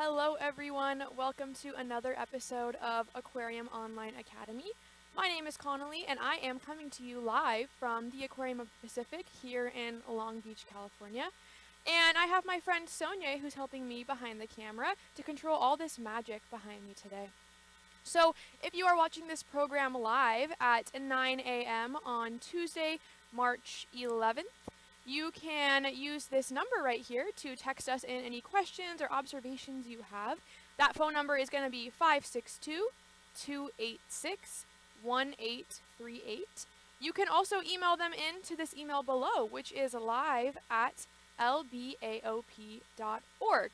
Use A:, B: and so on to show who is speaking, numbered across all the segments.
A: Hello everyone, welcome to another episode of Aquarium Online Academy. My name is Connolly and I am coming to you live from the Aquarium of the Pacific here in Long Beach, California. And I have my friend Sonia who's helping me behind the camera to control all this magic behind me today. So if you are watching this program live at 9 a.m. on Tuesday, March 11th, you can use this number right here to text us in any questions or observations you have. That phone number is going to be 562-286-1838. You can also email them in to this email below, which is live@lbaop.org.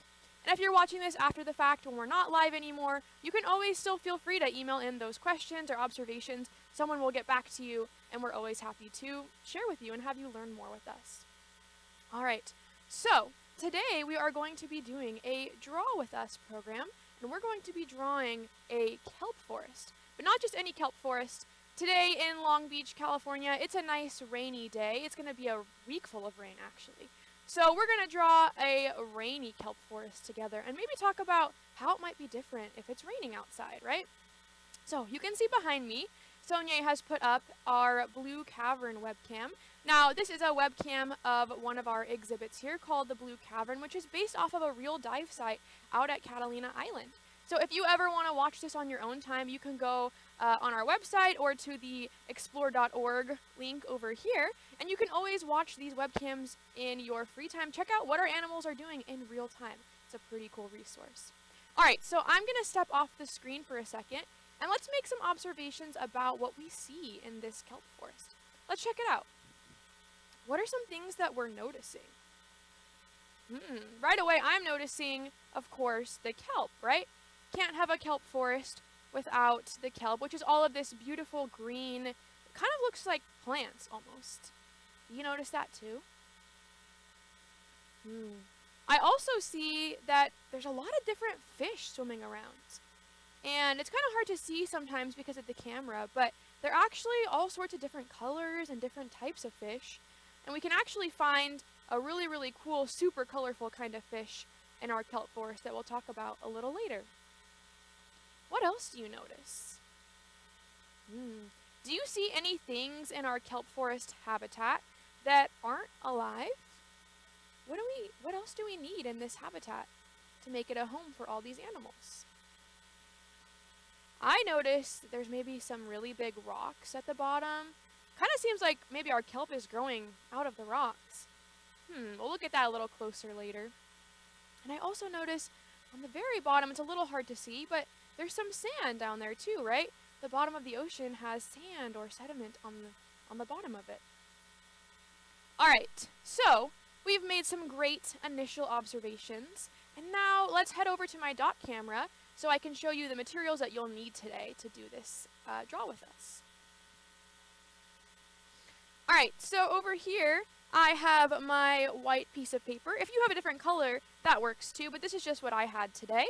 A: And if you're watching this after the fact when we're not live anymore, you can always still feel free to email in those questions or observations. Someone will get back to you, and we're always happy to share with you and have you learn more with us. All right, so today we are going to be doing a Draw With Us program, and we're going to be drawing a kelp forest. But not just any kelp forest. Today in Long Beach, California, it's a nice rainy day. It's going to be a week full of rain, actually. So we're going to draw a rainy kelp forest together and maybe talk about how it might be different if it's raining outside, right? So you can see behind me, Sonia has put up our Blue Cavern webcam. Now, this is a webcam of one of our exhibits here called the Blue Cavern, which is based off of a real dive site out at Catalina Island. So if you ever want to watch this on your own time, you can go on our website or to the explore.org link over here, and you can always watch these webcams in your free time. Check out what our animals are doing in real time. It's a pretty cool resource. All right, so I'm going to step off the screen for a second, and let's make some observations about what we see in this kelp forest. Let's check it out. What are some things that we're noticing? Right away, I'm noticing, of course, the kelp, right? Can't have a kelp forest without the kelp, which is all of this beautiful green, it kind of looks like plants almost. You notice that too? I also see that there's a lot of different fish swimming around. And it's kind of hard to see sometimes because of the camera, but they're actually all sorts of different colors and different types of fish. And we can actually find a really, really cool, super colorful kind of fish in our kelp forest that we'll talk about a little later. What else do you notice? Do you see any things in our kelp forest habitat that aren't alive? What else do we need in this habitat to make it a home for all these animals? I noticed there's maybe some really big rocks at the bottom. Kind of seems like maybe our kelp is growing out of the rocks. We'll look at that a little closer later. And I also notice on the very bottom, it's a little hard to see, but there's some sand down there too, right? The bottom of the ocean has sand or sediment on the bottom of it. All right, so we've made some great initial observations. And now let's head over to my dot camera so I can show you the materials that you'll need today to do this Draw With Us. All right, so over here, I have my white piece of paper. If you have a different color, that works too, but this is just what I had today.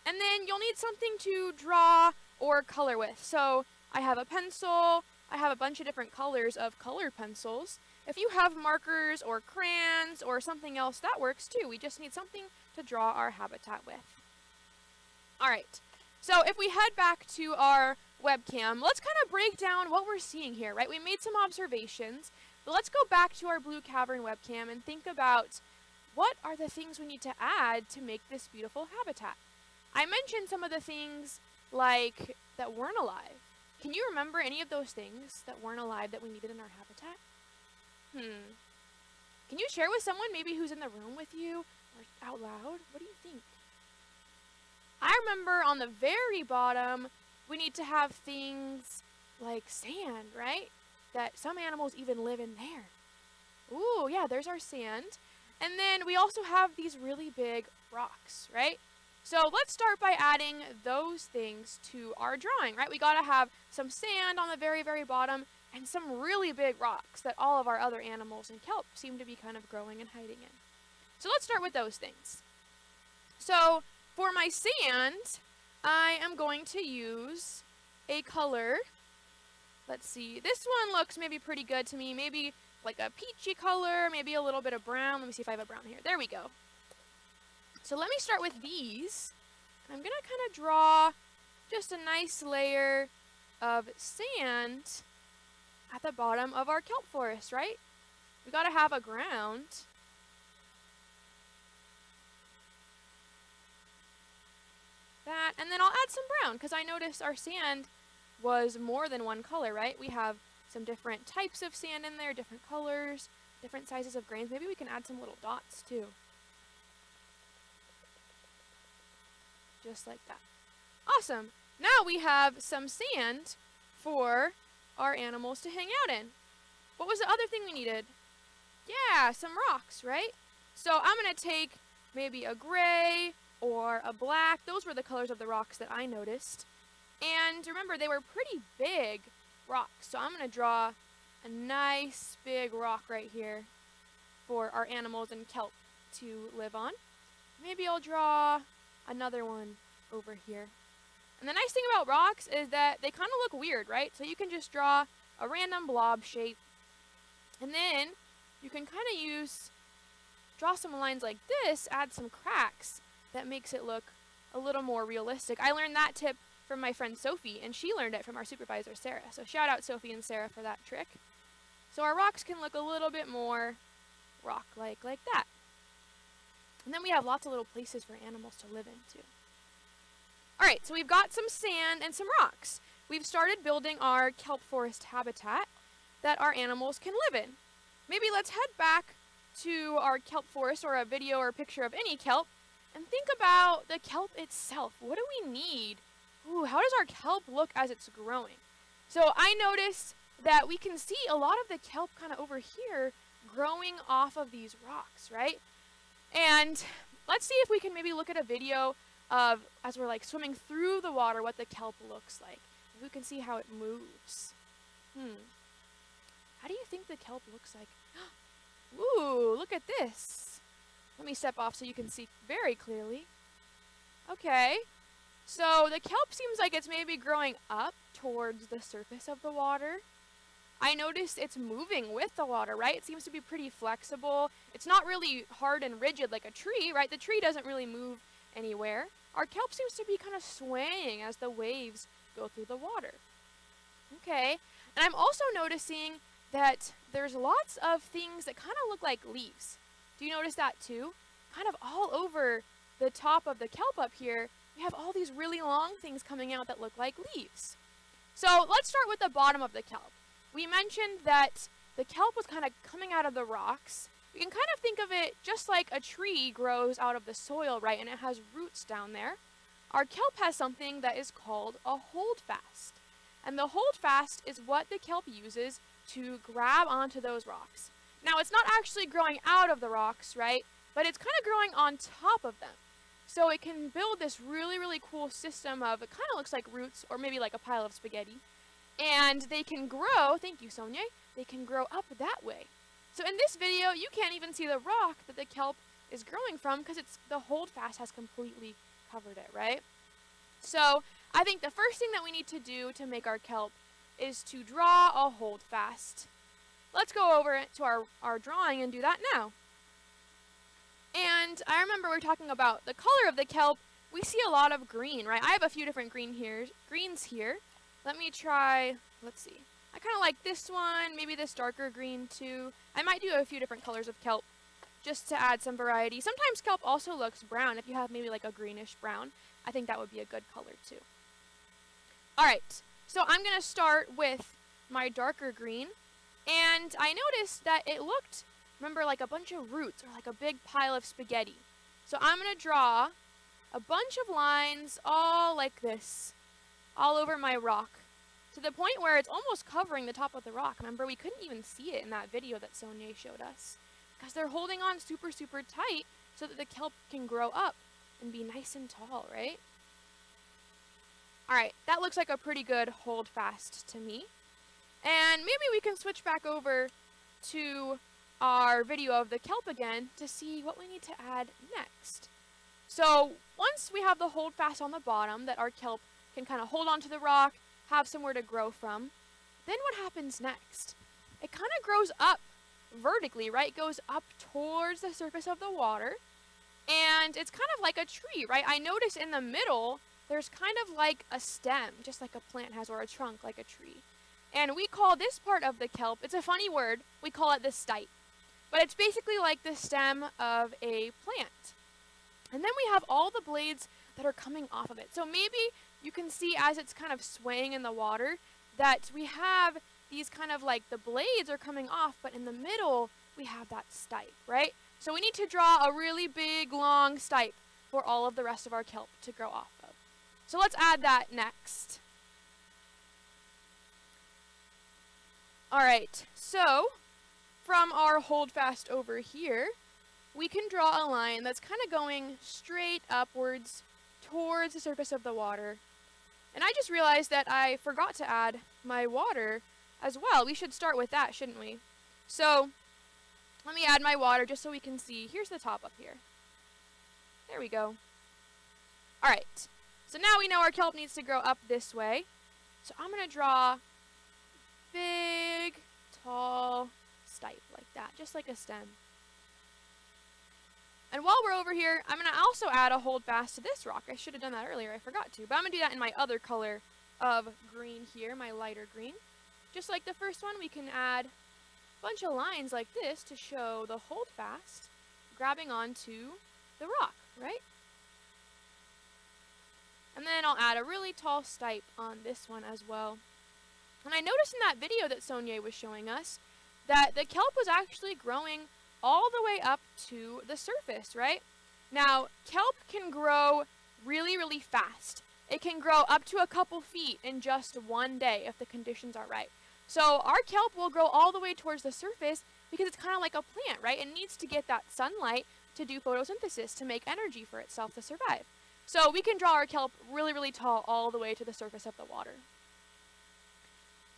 A: And then you'll need something to draw or color with. So I have a pencil. I have a bunch of different colors of color pencils. If you have markers or crayons or something else, that works too. We just need something to draw our habitat with. All right, so if we head back to our webcam, let's kind of break down what we're seeing here, right? We made some observations, but let's go back to our Blue Cavern webcam and think about what are the things we need to add to make this beautiful habitat. I mentioned some of the things like that weren't alive. Can you remember any of those things that weren't alive that we needed in our habitat? Can you share with someone maybe who's in the room with you or out loud? What do you think? I remember on the very bottom, we need to have things like sand, right? That some animals even live in there. Ooh, yeah, there's our sand. And then we also have these really big rocks, right? So let's start by adding those things to our drawing, right? We gotta have some sand on the very, very bottom and some really big rocks that all of our other animals and kelp seem to be kind of growing and hiding in. So let's start with those things. So for my sand, I am going to use a color. Let's see, this one looks maybe pretty good to me, maybe like a peachy color, maybe a little bit of brown. Let me see if I have a brown here. There we go. So let me start with these. I'm going to kind of draw just a nice layer of sand at the bottom of our kelp forest, right? We got to have a ground. That, and then I'll add some brown because I noticed our sand was more than one color, right? We have some different types of sand in there, different colors, different sizes of grains. Maybe we can add some little dots too. Just like that. Awesome. Now we have some sand for our animals to hang out in. What was the other thing we needed? Yeah, some rocks, right? So I'm going to take maybe a gray or a black. Those were the colors of the rocks that I noticed. And remember, they were pretty big rocks. So I'm going to draw a nice big rock right here for our animals and kelp to live on. Maybe I'll draw another one over here. And the nice thing about rocks is that they kind of look weird, right? So you can just draw a random blob shape. And then you can kind of draw some lines like this, add some cracks. That makes it look a little more realistic. I learned that tip from my friend Sophie, and she learned it from our supervisor, Sarah. So shout out Sophie and Sarah for that trick. So our rocks can look a little bit more rock-like, like that. And then we have lots of little places for animals to live in, too. Alright, so we've got some sand and some rocks. We've started building our kelp forest habitat that our animals can live in. Maybe let's head back to our kelp forest or a video or picture of any kelp and think about the kelp itself. What do we need? Ooh, how does our kelp look as it's growing? So I noticed that we can see a lot of the kelp kind of over here growing off of these rocks, right? And let's see if we can maybe look at a video of, as we're like swimming through the water, what the kelp looks like. If we can see how it moves. How do you think the kelp looks like? Ooh, look at this. Let me step off so you can see very clearly. Okay, so the kelp seems like it's maybe growing up towards the surface of the water. I noticed it's moving with the water, right? It seems to be pretty flexible. It's not really hard and rigid like a tree, right? The tree doesn't really move anywhere. Our kelp seems to be kind of swaying as the waves go through the water. Okay, and I'm also noticing that there's lots of things that kind of look like leaves. Do you notice that too? Kind of all over the top of the kelp up here, we have all these really long things coming out that look like leaves. So let's start with the bottom of the kelp. We mentioned that the kelp was kind of coming out of the rocks. You can kind of think of it just like a tree grows out of the soil, right? And it has roots down there. Our kelp has something that is called a holdfast. And the holdfast is what the kelp uses to grab onto those rocks. Now, it's not actually growing out of the rocks, right? But it's kind of growing on top of them. So it can build this really, really cool system of, it kind of looks like roots or maybe like a pile of spaghetti. And they can grow, thank you, Sonia, they can grow up that way. So in this video, you can't even see the rock that the kelp is growing from because the holdfast has completely covered it, right? So I think the first thing that we need to do to make our kelp is to draw a holdfast. Let's go over to our drawing and do that now. And I remember we were talking about the color of the kelp. We see a lot of green, right? I have a few different greens here. Let me try, let's see. I kind of like this one, maybe this darker green too. I might do a few different colors of kelp just to add some variety. Sometimes kelp also looks brown. If you have maybe like a greenish brown, I think that would be a good color too. Alright, so I'm going to start with my darker green. And I noticed that it looked, remember, like a bunch of roots or like a big pile of spaghetti. So I'm going to draw a bunch of lines all like this, all over my rock, to the point where it's almost covering the top of the rock. Remember, we couldn't even see it in that video that Sonia showed us, because they're holding on super, super tight so that the kelp can grow up and be nice and tall, right? Alright, that looks like a pretty good hold fast to me. And maybe we can switch back over to our video of the kelp again to see what we need to add next. So once we have the hold fast on the bottom that our kelp can kind of hold onto the rock, have somewhere to grow from, then what happens next? It kind of grows up vertically, right? It goes up towards the surface of the water. And it's kind of like a tree, right? I notice in the middle, there's kind of like a stem, just like a plant has, or a trunk like a tree. And we call this part of the kelp, it's a funny word, we call it the stipe. But it's basically like the stem of a plant. And then we have all the blades that are coming off of it. So maybe you can see as it's kind of swaying in the water that we have these kind of like the blades are coming off, but in the middle we have that stipe, right? So we need to draw a really big, long stipe for all of the rest of our kelp to grow off of. So let's add that next. All right, so from our holdfast over here, we can draw a line that's kind of going straight upwards towards the surface of the water. And I just realized that I forgot to add my water as well. We should start with that, shouldn't we? So let me add my water just so we can see. Here's the top up here. There we go. All right, so now we know our kelp needs to grow up this way. So I'm going to draw big, tall stipe like that, just like a stem. And while we're over here, I'm going to also add a holdfast to this rock. I should have done that earlier, I forgot to. But I'm going to do that in my other color of green here, my lighter green. Just like the first one, we can add a bunch of lines like this to show the holdfast grabbing onto the rock, right? And then I'll add a really tall stipe on this one as well. And I noticed in that video that Sonia was showing us that the kelp was actually growing all the way up to the surface, right? Now, kelp can grow really, really fast. It can grow up to a couple feet in just one day if the conditions are right. So our kelp will grow all the way towards the surface because it's kind of like a plant, right? It needs to get that sunlight to do photosynthesis to make energy for itself to survive. So we can draw our kelp really, really tall all the way to the surface of the water.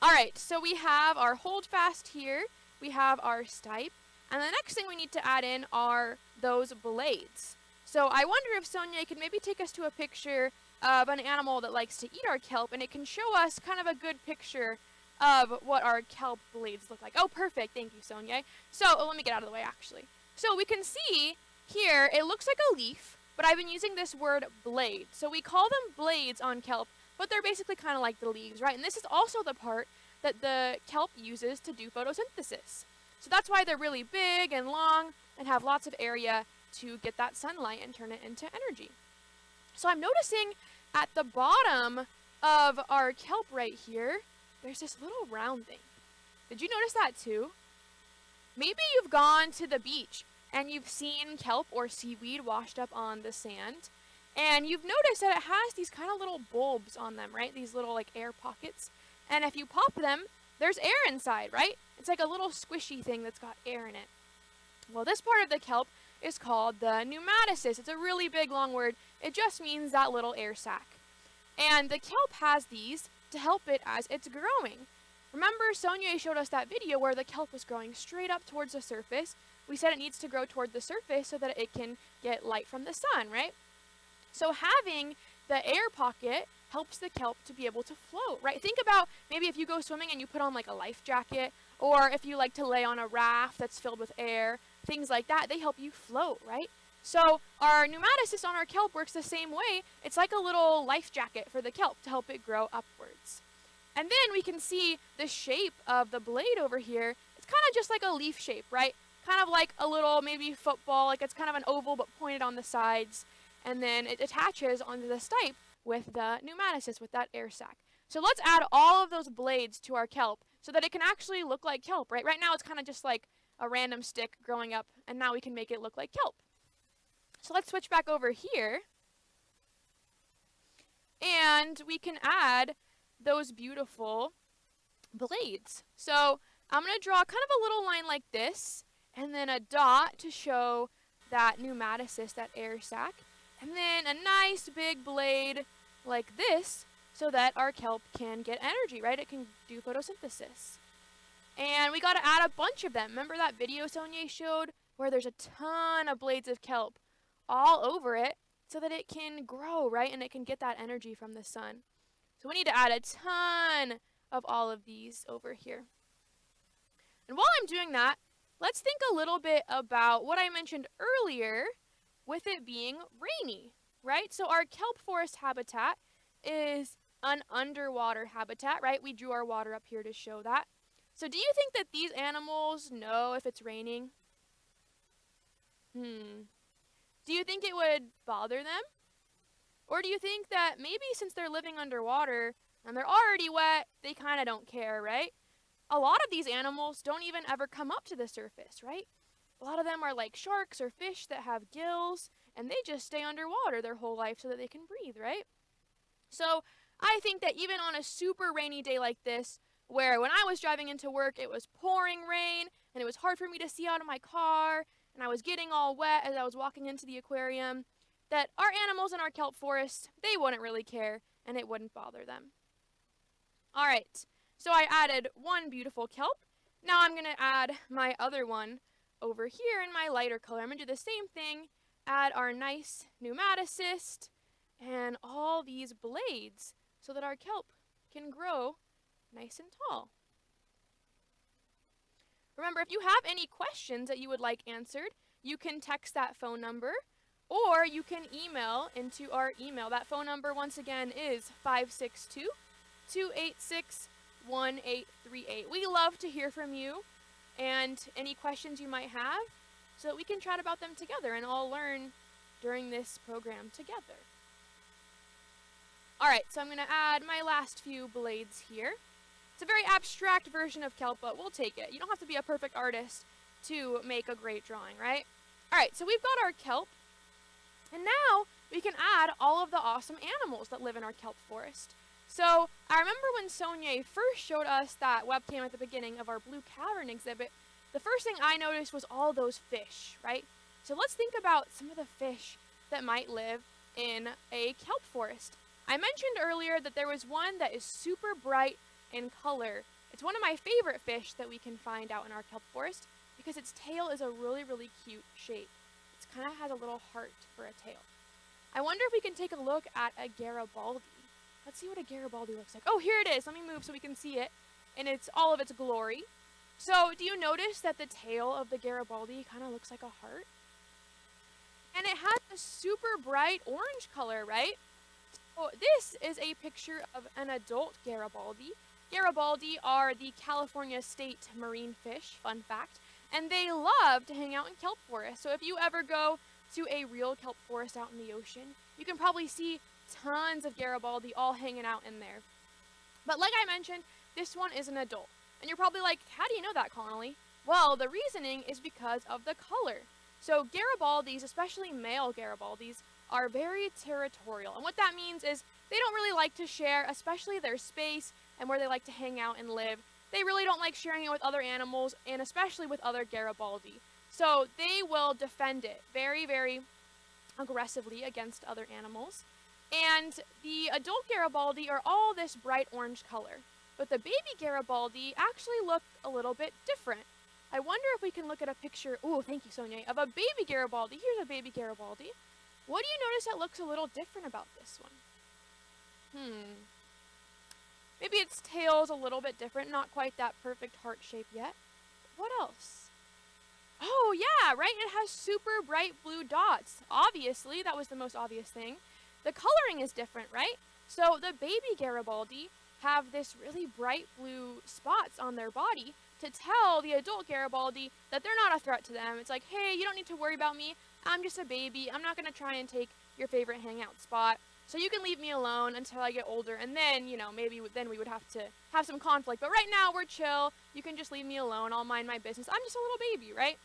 A: All right, so we have our holdfast here, we have our stipe, and the next thing we need to add in are those blades. So I wonder if Sonia could maybe take us to a picture of an animal that likes to eat our kelp, and it can show us kind of a good picture of what our kelp blades look like. Oh, perfect. Thank you, Sonia. So let me get out of the way, actually. So we can see here, it looks like a leaf, but I've been using this word blade. So we call them blades on kelp, but they're basically kind of like the leaves, right? And this is also the part that the kelp uses to do photosynthesis. So that's why they're really big and long and have lots of area to get that sunlight and turn it into energy. So I'm noticing at the bottom of our kelp right here, there's this little round thing. Did you notice that too? Maybe you've gone to the beach and you've seen kelp or seaweed washed up on the sand, and you've noticed that it has these kind of little bulbs on them, right? These little like air pockets. And if you pop them, there's air inside, right? It's like a little squishy thing that's got air in it. Well, this part of the kelp is called the pneumatocyst. It's a really big, long word. It just means that little air sac. And the kelp has these to help it as it's growing. Remember, Sonia showed us that video where the kelp was growing straight up towards the surface. We said it needs to grow toward the surface so that it can get light from the sun, right? So having the air pocket helps the kelp to be able to float, right? Think about maybe if you go swimming and you put on like a life jacket, or if you like to lay on a raft that's filled with air, things like that, they help you float, right? So our pneumatocyst on our kelp works the same way. It's like a little life jacket for the kelp to help it grow upwards. And then we can see the shape of the blade over here. It's kind of just like a leaf shape, right? Kind of like a little maybe football, like it's kind of an oval but pointed on the sides. And then it attaches onto the stipe with the pneumatocyst, with that air sac. So let's add all of those blades to our kelp so that it can actually look like kelp, right? Right now it's kind of just like a random stick growing up, and now we can make it look like kelp. So let's switch back over here, and we can add those beautiful blades. So I'm going to draw kind of a little line like this, and then a dot to show that pneumatocyst, that air sac, and then a nice big blade like this so that our kelp can get energy, right? It can do photosynthesis. And we got to add a bunch of them. Remember that video Sonia showed where there's a ton of blades of kelp all over it so that it can grow, right? And it can get that energy from the sun. So we need to add a ton of all of these over here. And while I'm doing that, let's think a little bit about what I mentioned earlier with it being rainy, right? So our kelp forest habitat is an underwater habitat, right? We drew our water up here to show that. So do you think that these animals know if it's raining? Do you think it would bother them? Or do you think that maybe since they're living underwater and they're already wet, they kind of don't care, right? A lot of these animals don't even ever come up to the surface, right? A lot of them are like sharks or fish that have gills, and they just stay underwater their whole life so that they can breathe, right? So I think that even on a super rainy day like this, where when I was driving into work, it was pouring rain, and it was hard for me to see out of my car, and I was getting all wet as I was walking into the aquarium, that our animals in our kelp forest, they wouldn't really care, and it wouldn't bother them. All right, so I added one beautiful kelp. Now I'm going to add my other one over here in my lighter color. I'm going to do the same thing, add our nice pneumaticist and all these blades so that our kelp can grow nice and tall. Remember, if you have any questions that you would like answered, you can text that phone number or you can email into our email. That phone number, once again, is 562-286-1838. We love to hear from you and any questions you might have so that we can chat about them together and all learn during this program together. All right, so I'm going to add my last few blades here. It's a very abstract version of kelp, but we'll take it. You don't have to be a perfect artist to make a great drawing, right? All right, so we've got our kelp, and now we can add all of the awesome animals that live in our kelp forest. So I remember when Sonia first showed us that webcam at the beginning of our Blue Cavern exhibit, the first thing I noticed was all those fish, right? So let's think about some of the fish that might live in a kelp forest. I mentioned earlier that there was one that is super bright in color. It's one of my favorite fish that we can find out in our kelp forest because its tail is a really, really cute shape. It kind of has a little heart for a tail. I wonder if we can take a look at a Garibaldi. Let's see what a Garibaldi looks like. Oh, here it is. Let me move so we can see it in all of its glory. So do you notice that the tail of the Garibaldi kind of looks like a heart? And it has a super bright orange color, right? So this is a picture of an adult Garibaldi. Garibaldi are the California state marine fish, fun fact, and they love to hang out in kelp forests. So if you ever go to a real kelp forest out in the ocean, you can probably see tons of Garibaldi all hanging out in there. But like I mentioned, this one is an adult. And you're probably like, how do you know that, Connolly? Well, the reasoning is because of the color. So Garibaldis, especially male Garibaldis, are very territorial. And what that means is they don't really like to share, especially their space and where they like to hang out and live. They really don't like sharing it with other animals and especially with other Garibaldi. So they will defend it very, very aggressively against other animals. And the adult Garibaldi are all this bright orange color. But the baby Garibaldi actually look a little bit different. I wonder if we can look at a picture, oh, thank you, Sonia, of a baby Garibaldi. Here's a baby Garibaldi. What do you notice that looks a little different about this one? Maybe its tail's a little bit different, not quite that perfect heart shape yet. What else? Oh, yeah, right? It has super bright blue dots. Obviously, that was the most obvious thing. The coloring is different, right? So the baby Garibaldi have this really bright blue spots on their body to tell the adult Garibaldi that they're not a threat to them. It's like, hey, you don't need to worry about me. I'm just a baby. I'm not going to try and take your favorite hangout spot. So you can leave me alone until I get older. And then, maybe then we would have to have some conflict. But right now, we're chill. You can just leave me alone. I'll mind my business. I'm just a little baby, right?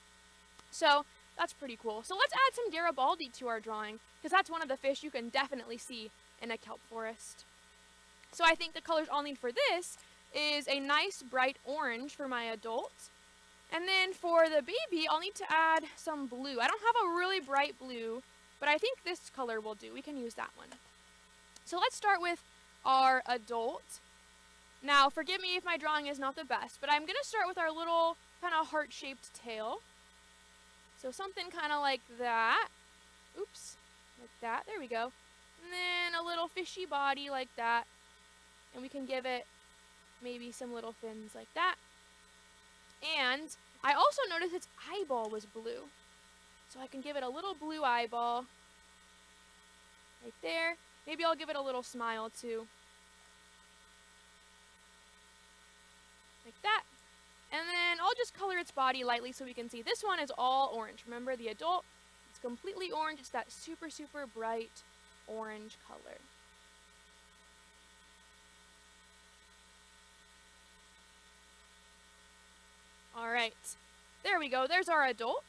A: So that's pretty cool. So let's add some Garibaldi to our drawing, because that's one of the fish you can definitely see in a kelp forest. So I think the colors I'll need for this is a nice bright orange for my adult. And then for the baby, I'll need to add some blue. I don't have a really bright blue, but I think this color will do. We can use that one. So let's start with our adult. Now, forgive me if my drawing is not the best, but I'm going to start with our little kind of heart-shaped tail. So something kind of like that. Oops, like that. There we go. And then a little fishy body like that. And we can give it maybe some little fins like that. And I also noticed its eyeball was blue. So I can give it a little blue eyeball right there. Maybe I'll give it a little smile too. Like that. And then I'll just color its body lightly so we can see. This one is all orange. Remember, the adult, it's completely orange. It's that super, super bright orange color. All right, there we go. There's our adult.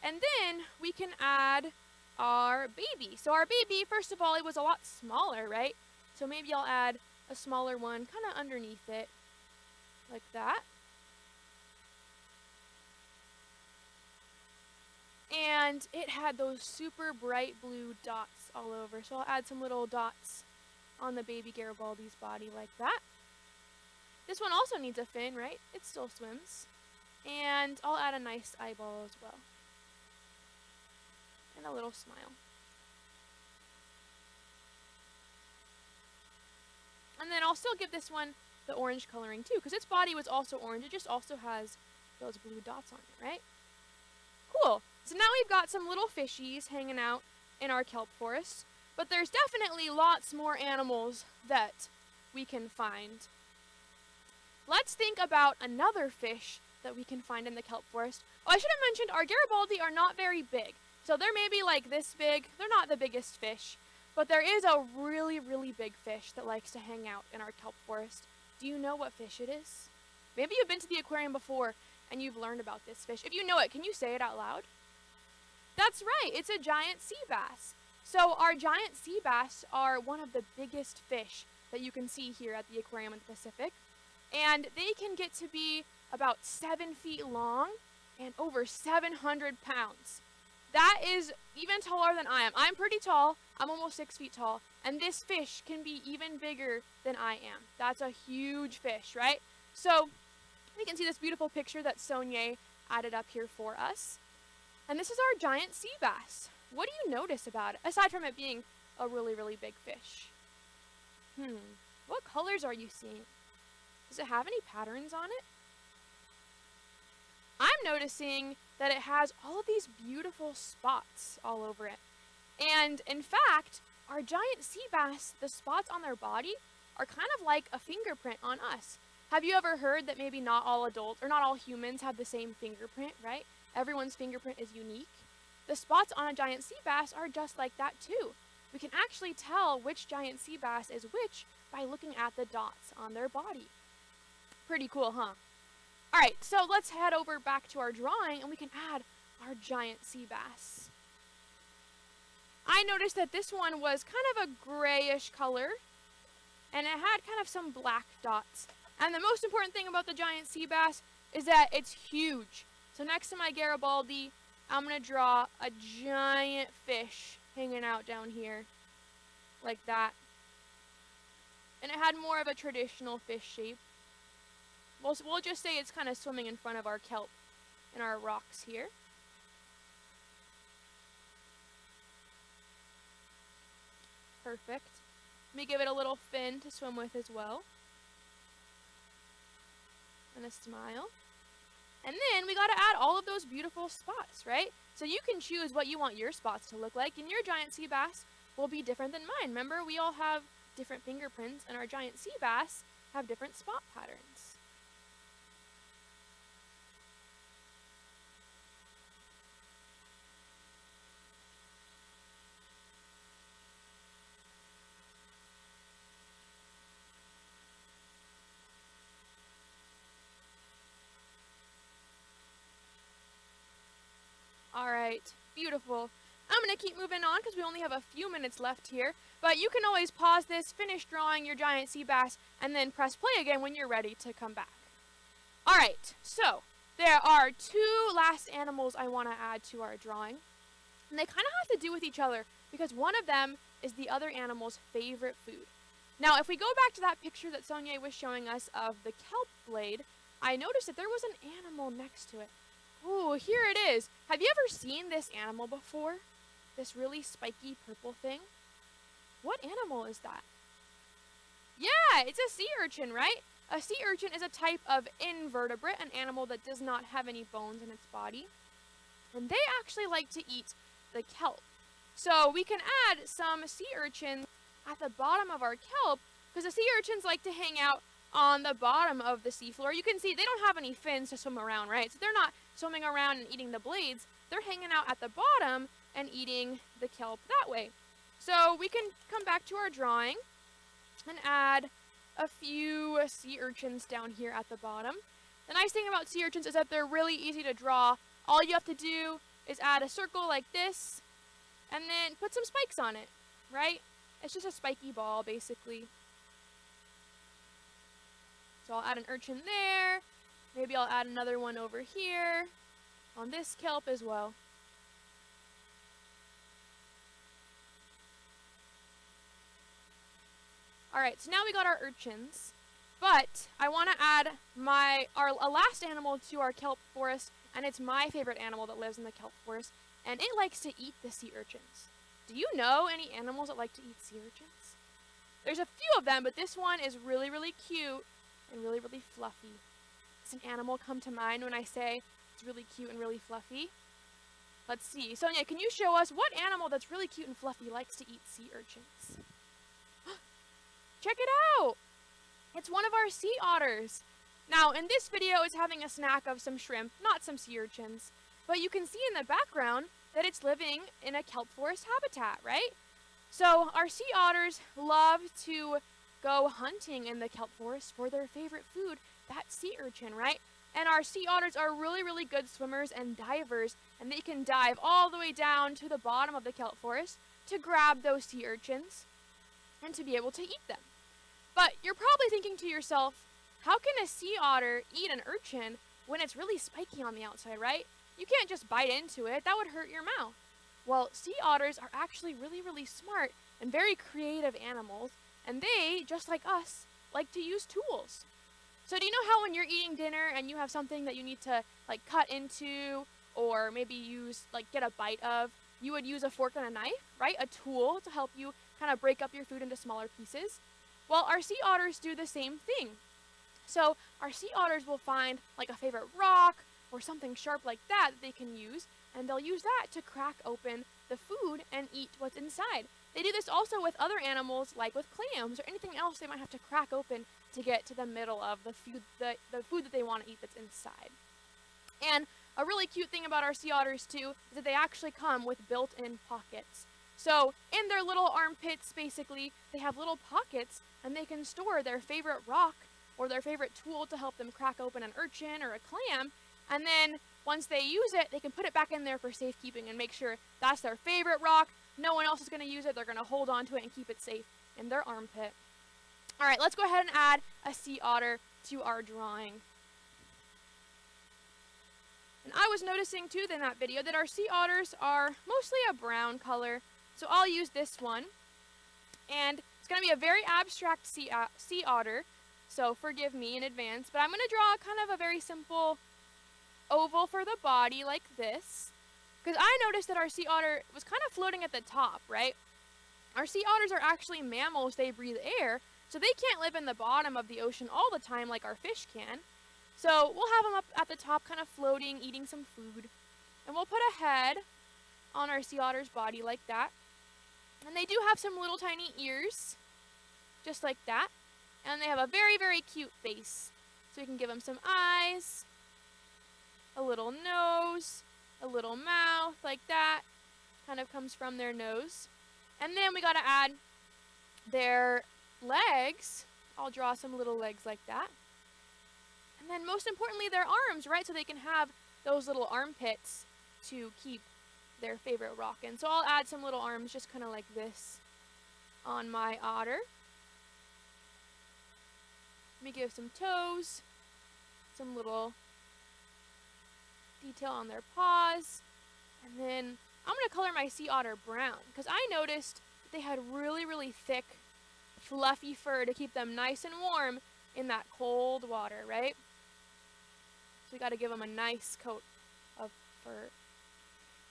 A: And then we can add our baby. So our baby, first of all, it was a lot smaller, right? So maybe I'll add a smaller one kind of underneath it, like that. And it had those super bright blue dots all over. So I'll add some little dots on the baby Garibaldi's body like that. This one also needs a fin, right? It still swims. And I'll add a nice eyeball as well. And a little smile. And then I'll still give this one the orange coloring too, because its body was also orange. It just also has those blue dots on it, right? Cool. So now we've got some little fishies hanging out in our kelp forest, but there's definitely lots more animals that we can find. Let's think about another fish that we can find in the kelp forest. Oh, I should have mentioned our Garibaldi are not very big. So they're maybe like this big. They're not the biggest fish, but there is a really, really big fish that likes to hang out in our kelp forest. Do you know what fish it is? Maybe you've been to the aquarium before and you've learned about this fish. If you know it, can you say it out loud? That's right, it's a giant sea bass. So our giant sea bass are one of the biggest fish that you can see here at the aquarium in the Pacific. And they can get to be about 7 feet long and over 700 pounds. That is even taller than I am. I'm pretty tall. I'm almost 6 feet tall. And this fish can be even bigger than I am. That's a huge fish, right? So we can see this beautiful picture that Sonia added up here for us. And this is our giant sea bass. What do you notice about it, aside from it being a really, really big fish? What colors are you seeing? Does it have any patterns on it? I'm noticing that it has all of these beautiful spots all over it. And in fact, our giant sea bass, the spots on their body are kind of like a fingerprint on us. Have you ever heard that maybe not all adults or not all humans have the same fingerprint, right? Everyone's fingerprint is unique. The spots on a giant sea bass are just like that too. We can actually tell which giant sea bass is which by looking at the dots on their body. Pretty cool, huh? All right, so let's head over back to our drawing and we can add our giant sea bass. I noticed that this one was kind of a grayish color and it had kind of some black dots. And the most important thing about the giant sea bass is that it's huge. So next to my Garibaldi, I'm going to draw a giant fish hanging out down here, like that. And it had more of a traditional fish shape. We'll just say it's kind of swimming in front of our kelp and our rocks here. Perfect. Let me give it a little fin to swim with as well. And a smile. And then we got to add all of those beautiful spots, right? So you can choose what you want your spots to look like, and your giant sea bass will be different than mine. Remember, we all have different fingerprints, and our giant sea bass have different spot patterns. All right, beautiful. I'm going to keep moving on because we only have a few minutes left here, but you can always pause this, finish drawing your giant sea bass, and then press play again when you're ready to come back. All right, so there are two last animals I want to add to our drawing, and they kind of have to do with each other because one of them is the other animal's favorite food. Now, if we go back to that picture that Sonia was showing us of the kelp blade, I noticed that there was an animal next to it. Ooh, here it is. Have you ever seen this animal before? This really spiky purple thing? What animal is that? Yeah, it's a sea urchin, right? A sea urchin is a type of invertebrate, an animal that does not have any bones in its body. and they actually like to eat the kelp. So we can add some sea urchins at the bottom of our kelp, because the sea urchins like to hang out on the bottom of the seafloor. You can see they don't have any fins to swim around, right? So they're not swimming around and eating the blades. They're hanging out at the bottom and eating the kelp that way. So we can come back to our drawing and add a few sea urchins down here at the bottom. The nice thing about sea urchins is that they're really easy to draw. All you have to do is add a circle like this and then put some spikes on it, right? It's just a spiky ball, basically. So I'll add an urchin there. Maybe I'll add another one over here on this kelp as well. Alright, so now we got our urchins, but I want to add our last animal to our kelp forest, and it's my favorite animal that lives in the kelp forest, and it likes to eat the sea urchins. Do you know any animals that like to eat sea urchins? There's a few of them, but this one is really, really cute and really, really fluffy. Does an animal come to mind when I say it's really cute and really fluffy? Let's see. Sonia, can you show us what animal that's really cute and fluffy likes to eat sea urchins? Check it out! It's one of our sea otters. Now, in this video, it's having a snack of some shrimp, not some sea urchins. But you can see in the background that it's living in a kelp forest habitat, right? So our sea otters love to go hunting in the kelp forest for their favorite food, that sea urchin, right? And our sea otters are really, really good swimmers and divers, and they can dive all the way down to the bottom of the kelp forest to grab those sea urchins and to be able to eat them. But you're probably thinking to yourself, how can a sea otter eat an urchin when it's really spiky on the outside, right? You can't just bite into it, that would hurt your mouth. Well, sea otters are actually really, really smart and very creative animals, and they, just like us, like to use tools. So do you know how when you're eating dinner and you have something that you need to like cut into or maybe use, like get a bite of, you would use a fork and a knife, right? A tool to help you kind of break up your food into smaller pieces. Well, our sea otters do the same thing. So our sea otters will find like a favorite rock or something sharp like that they can use, and they'll use that to crack open the food and eat what's inside. They do this also with other animals, like with clams or anything else they might have to crack open to get to the middle of the food that they want to eat that's inside. And a really cute thing about our sea otters too is that they actually come with built-in pockets. So in their little armpits, basically, they have little pockets, and they can store their favorite rock or their favorite tool to help them crack open an urchin or a clam, and then once they use it, they can put it back in there for safekeeping and make sure that's their favorite rock. No one else is going to use it. They're going to hold on to it and keep it safe in their armpit. All right, let's go ahead and add a sea otter to our drawing. And I was noticing too in that video that our sea otters are mostly a brown color, so I'll use this one. And it's going to be a very abstract sea otter, so forgive me in advance, but I'm going to draw kind of a very simple oval for the body like this, because I noticed that our sea otter was kind of floating at the top, right? Our sea otters are actually mammals. They breathe air, so they can't live in the bottom of the ocean all the time like our fish can. So we'll have them up at the top kind of floating, eating some food, and we'll put a head on our sea otter's body like that. And they do have some little tiny ears, just like that, and they have a very, very cute face. So we can give them some eyes, a little nose, a little mouth like that, kind of comes from their nose. And then we gotta add their legs. I'll draw some little legs like that. And then most importantly, their arms, right? So they can have those little armpits to keep their favorite rock in. So I'll add some little arms just kind of like this on my otter. Let me give some toes, some little detail on their paws, and then I'm going to color my sea otter brown because I noticed that they had really, really thick, fluffy fur to keep them nice and warm in that cold water, right? So we got to give them a nice coat of fur.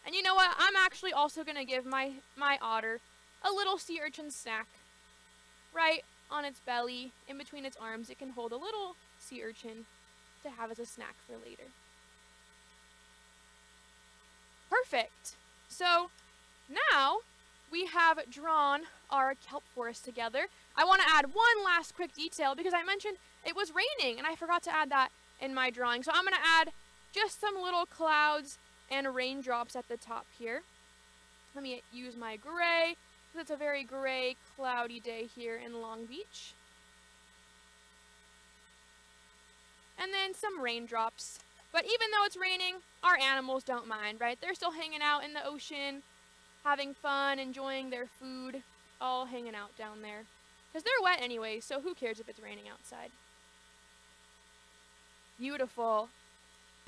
A: And you know what? I'm actually also going to give my otter a little sea urchin snack. Right on its belly, in between its arms, it can hold a little sea urchin to have as a snack for later. Perfect. So now we have drawn our kelp forest together. I want to add one last quick detail because I mentioned it was raining and I forgot to add that in my drawing. So I'm going to add just some little clouds and raindrops at the top here. Let me use my gray because it's a very gray, cloudy day here in Long Beach. And then some raindrops. But even though it's raining, our animals don't mind, right? They're still hanging out in the ocean, having fun, enjoying their food, all hanging out down there. Because they're wet anyway, so who cares if it's raining outside? Beautiful.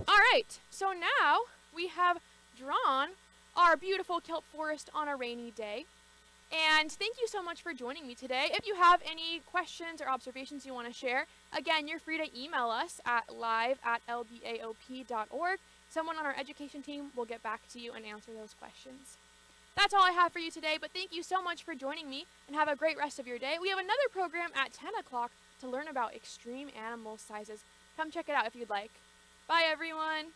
A: All right, so now we have drawn our beautiful kelp forest on a rainy day. And thank you so much for joining me today. If you have any questions or observations you want to share, again, you're free to email us at live@lbaop.org. Someone on our education team will get back to you and answer those questions. That's all I have for you today, but thank you so much for joining me, and have a great rest of your day. We have another program at 10 o'clock to learn about extreme animal sizes. Come check it out if you'd like. Bye, everyone.